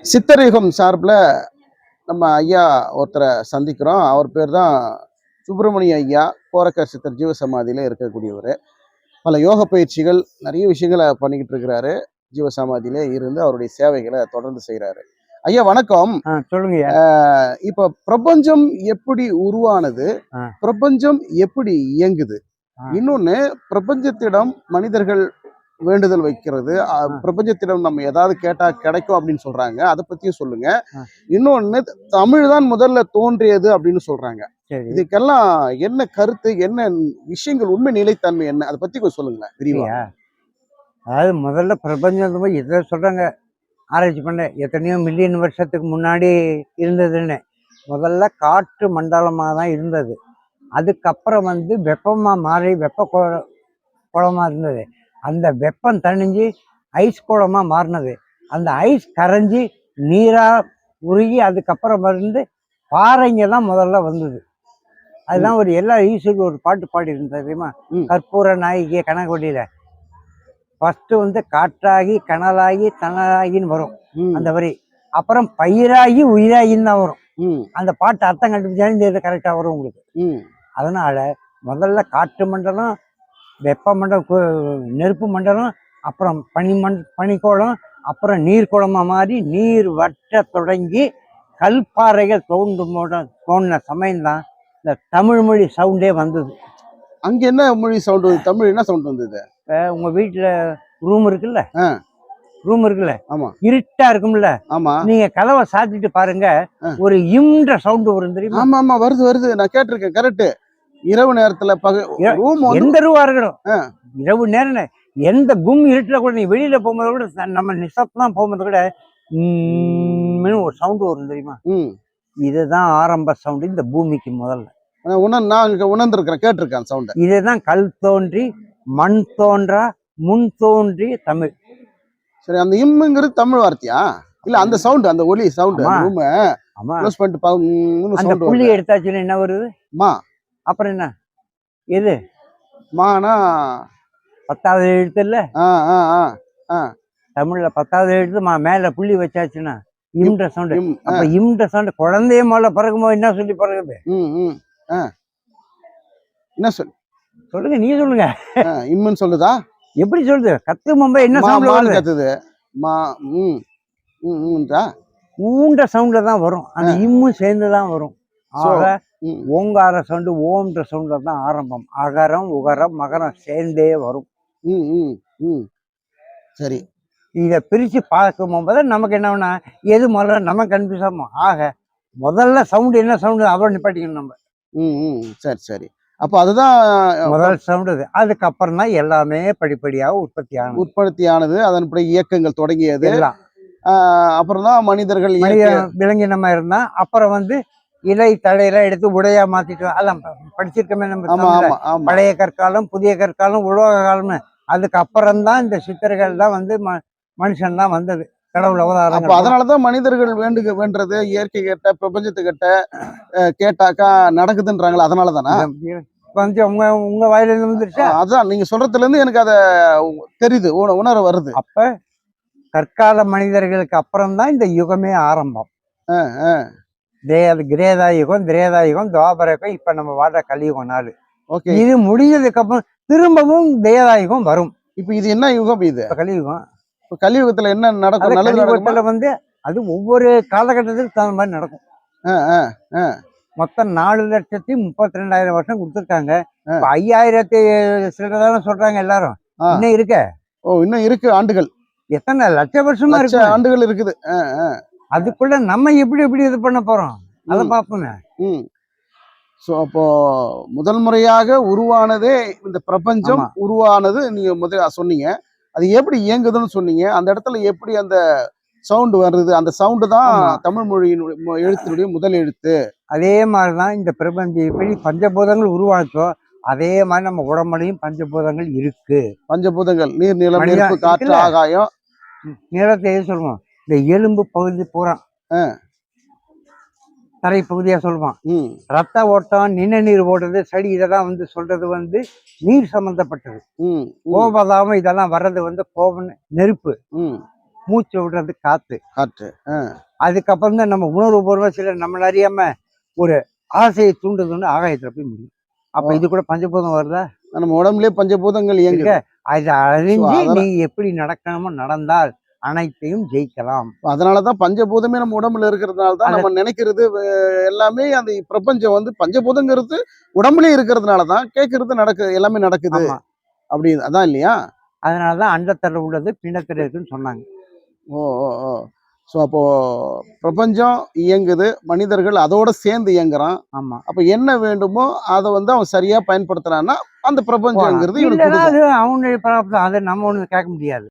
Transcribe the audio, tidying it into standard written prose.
சித்தரயுகம் சார்பில் நம்ம ஐயா ஒருத்தரை சந்திக்கிறோம். அவர் பேர் தான் சுப்பிரமணிய ஐயா. கோரக்கர் சித்தர் ஜீவசமாதியில் இருக்கக்கூடியவர். பல யோக பயிற்சிகள் நிறைய விஷயங்களை பண்ணிக்கிட்டு இருக்கிறாரு. ஜீவசமாதியிலே இருந்து அவருடைய சேவைகளை தொடர்ந்து செய்கிறாரு. ஐயா வணக்கம். சொல்லுங்க. இப்ப பிரபஞ்சம் எப்படி உருவானது, பிரபஞ்சம் எப்படி இயங்குது, இன்னொன்னு பிரபஞ்சத்திடம் மனிதர்கள் வேண்டுதல் வைக்கிறது, பிரபஞ்சத்திடம் நம்ம ஏதாவது கேட்டா கிடைக்கும் அப்படின்னு சொல்றாங்க. அதை பத்தியும் சொல்லுங்க. இன்னொன்னு தமிழ் தான் முதல்ல தோன்றியது அப்படின்னு சொல்றாங்க. இதுக்கெல்லாம் என்ன கருத்து, என்ன விஷயங்கள், உண்மை நிலைத்தன்மை என்ன, அதை பத்தி கொஞ்சம் சொல்லுங்களேன் விரிவா. அதாவது முதல்ல பிரபஞ்சம் இதை சொல்றாங்க, ஆராய்ச்சி பண்ண எத்தனையோ மில்லியன் வருஷத்துக்கு முன்னாடி இருந்ததுன்னு. முதல்ல காற்று மண்டலமாக தான் இருந்தது. அதுக்கப்புறம் வெப்பமாக மாறி குளமாக இருந்தது. அந்த வெப்பம் தணிஞ்சு ஐஸ் குளமாக மாறினது. அந்த ஐஸ் கரைஞ்சி நீராக உருகி அதுக்கப்புறம் பாறைங்க தான் முதல்ல வந்தது. அதுதான் ஒரு எல்லா ஈஸ்வருக்கு ஒரு பாட்டு பாடி இருந்தது தெரியுமா? கற்பூர நாயகிய கனகொடியில ஃபர்ஸ்ட் காற்றாகி கனலாகி தனலாகின்னு வரும் அந்த வரி. அப்புறம் பயிராகி உயிராகின்னு தான் வரும். அந்த பாட்டு அர்த்தம் கண்டுபிடிச்சாலும் கரெக்டா வரும் உங்களுக்கு. அதனால முதல்ல காற்று மண்டலம், வெப்ப மண்டலம், நெருப்பு மண்டலம், அப்புறம் பனிக்கோளம், அப்புறம் நீர்க்குளமா மாறி நீர் வட்ட தொடங்கி கல்பாறைகள் தோண்டின சமயம்தான் இந்த தமிழ் மொழி சவுண்டே வந்தது. அங்க என்ன மொழி சவுண்ட் வந்து, தமிழ் என்ன சவுண்ட் வந்தது? உங்க வீட்டுல ரூம் இருக்குல்ல, ஆமா, இருட்டா இருக்கும்ல, ஆமா, நீங்க கதவை சாத்திட்டு பாருங்க, ஒரு இம்ன்ற சவுண்ட் வரும் தெரியுமா? ஆமா ஆமா, வருது, நான் கேட்டிருக்கேன். கரெக்ட். இரவு நேரத்துல எந்த ரூவா இருக்கணும், இரவு நேரம் எந்த கும் இருட்டுல கூட, நீ வெளியில போகும்போது கூட, நம்ம நிசப்தான் போகும்போது கூட ஒரு சவுண்ட் வரும் தெரியுமா? இதுதான் ஆரம்ப சவுண்ட் இந்த பூமிக்கு. முதல்ல நான் உணர்ந்திருக்கிறேன், கேட்டிருக்கேன் சவுண்ட். இதுதான் கல் தோன்றி மண் தோன்றா முன் தோன்றி தமிழ். சரி, அந்த இம்முங்கிறது தமிழ் வார்த்தையா? இல்ல அந்த சவுண்ட், அந்த ஒலி சவுண்ட். அந்த புள்ளி எடுத்தாச்சுன்னா என்ன வருது? மா. அப்புறம் என்ன எது? மானா 10வது எழுத்து இல்ல? தமிழ்ல 10வது எழுத்து மேல புள்ளி வச்சாச்சுன்னா இம்ன்ற சவுண்ட். அப்ப இம்ன்ற சவுண்ட் குழந்தைய மேல பிறகும்போது என்ன சொல்லி பிறகுது? என்ன சொல்லு சொல்லுங்க, நீங்க சொல்லுங்க. இம்முன்னு சொல்லுதா? எப்படி சொல்லுது? கத்து மும்பை என்ன சவுண்ட் கத்துது? ஊன்ற சவுண்ட்ல தான் வரும். அந்த இம்மும் சேர்ந்துதான் வரும். ஆக ஓங்கார சவுண்டு ஓம்ன்ற சவுண்ட்ல தான் ஆரம்பம். அகரம் உகரம் மகரம் சேர்ந்தே வரும். சரி, இத பிரிச்சு பார்க்கும் போது நமக்கு என்னன்னா எது முதல்ல நம்ம கன்ஃபியூஸ் ஆகும். ஆக முதல்ல சவுண்ட் என்ன சவுண்டு அப்புறம் நிப்பாட்டிக்கணும் நம்ம. சரி. அப்ப அதுதான் முதல் சவுண்ட். அதுக்கப்புறம் தான் எல்லாமே படிப்படியாக உற்பத்தியானது. அதன்படி இயக்கங்கள் தொடங்கியது எல்லாம். அப்புறம் தான் மனிதர்கள் விலங்கினமா இருந்தா. அப்புறம் இலை தழையில எடுத்து உடையா மாத்திட்டு அதெல்லாம் படிச்சிருக்கமே நம்ம. பழைய கற்காலம், புதிய கற்காலம், உலோக காலம்னு. அதுக்கப்புறம் தான் இந்த சித்தர்கள் தான் மனுஷன் தான் வந்தது, கடவுள் அவதாரம். அதனாலதான் மனிதர்கள் வேண்டது இயற்கை கேட்ட, பிரபஞ்சத்துக்கிட்ட கேட்டாக்கா நடக்குதுன்றாங்களா? அதனாலதானா உங்க வாயில இருந்து வந்துருச்சு? அதான் நீங்க சொல்றதுல இருந்து எனக்கு அத தெரியுது, உணர வருது. அப்ப கற்கால மனிதர்களுக்கு அப்புறம் தான் இந்த யுகமே ஆரம்பம். கிரேதா யுகம், திரேதா யுகம், துவாபர யுகம், இப்ப நம்ம வாழ்ற கலியுகம் 4. இது முடிஞ்சதுக்கு அப்புறம் திரும்பவும் தேதாயுகம் வரும். இப்ப இது என்ன யுகம்? இது கலியுகம். கலியுகத்துல என்ன நடக்கும்? கலியுகத்துல அது ஒவ்வொரு காலகட்டத்துக்கு தகுந்த மாதிரி நடக்கும். மொத்தம் 4,32,000 வருஷம் கொடுத்துருக்காங்க. 5,000 சிலதான சொல்றாங்க எல்லாரும். இன்னும் இருக்க இன்னும் இருக்கு ஆண்டுகள். எத்தனை லட்ச வருஷமா இருக்கு ஆண்டுகள் இருக்குது. அதுக்குள்ள நம்ம எப்படி இது பண்ண போறோம் அதை பார்ப்போங்க. அப்போ முதல் முறையாக உருவானதே இந்த பிரபஞ்சம் உருவானது நீங்க முதல்ல சொன்னீங்க. அது எப்படி இயங்குதுன்னு சொன்னீங்க. அந்த இடத்துல எப்படி அந்த சவுண்ட் வருது? அந்த சவுண்டு தான் தமிழ் மொழியின் எழுத்தினுடைய முதல் எழுத்து. அதே மாதிரிதான் இந்த பிரபஞ்சம் எப்படி பஞ்சபூதங்கள் உருவாச்சோ அதே மாதிரி நம்ம உடம்புலையும் பஞ்சபூதங்கள் இருக்கு. பஞ்சபூதங்கள் நீர், நிலம், நெருப்பு, காற்று, ஆகாயம். நிலத்தை எது சொல்லுவோம்? இந்த எலும்பு பகுதி பூரா தரை பகுதியா சொல்லுவான். ரத்த ஓட்டம், நிணநீர் ஓடுறது, சளி, இதெல்லாம் சொல்றது நீர் சம்பந்தப்பட்டது. கோபதாமம் இதெல்லாம் வர்றது கோபம், நெருப்பு. மூச்சு விடுறது காத்து. காற்று. அதுக்கப்புறம் தான் நம்ம உணர்வு பூர்வம் சில நம்மள அறியாம ஒரு ஆசையை தூண்டுதுன்னு ஆகாயத்துல போய் முடியும். அப்ப இது கூட பஞ்சபூதம் வருதா? நம்ம உடம்புலயே பஞ்சபூதங்கள் இயங்குது. அது அறிஞ்சு அதெல்லாம் நீ எப்படி நடக்கணுமோ நடந்தால் அனைத்தையும் ஜெயிக்கலாம். அதனாலதான் பஞ்சபூதமே நம்ம உடம்புல இருக்கிறதுனால தான் நம்ம நினைக்கிறது எல்லாமே அந்த பிரபஞ்சம் வந்து பஞ்சபூதங்கிறது உடம்புலயே இருக்கிறதுனாலதான் கேட்கறது எல்லாமே நடக்குது. ஆமா. அப்படி அதான் இல்லையா? அதனாலதான் அண்டத்துல உள்ளது பிண்டத்துல இருக்குன்னு சொன்னாங்க. ஓ ஓ ஓ ஸோ அப்போ பிரபஞ்சம் இயங்குது, மனிதர்கள் அதோட சேர்ந்து இயங்குறான். ஆமா. அப்ப என்ன வேண்டுமோ அதை வந்து அவன் சரியா பயன்படுத்துறான்னா அந்த பிரபஞ்சம்ங்கிறது இவனுக்கு இல்லைன்னா கொடுக்கும். அது அவனுடைய பிராப்தம். அதை நம்ம ஒண்ணு கேட்க முடியாது.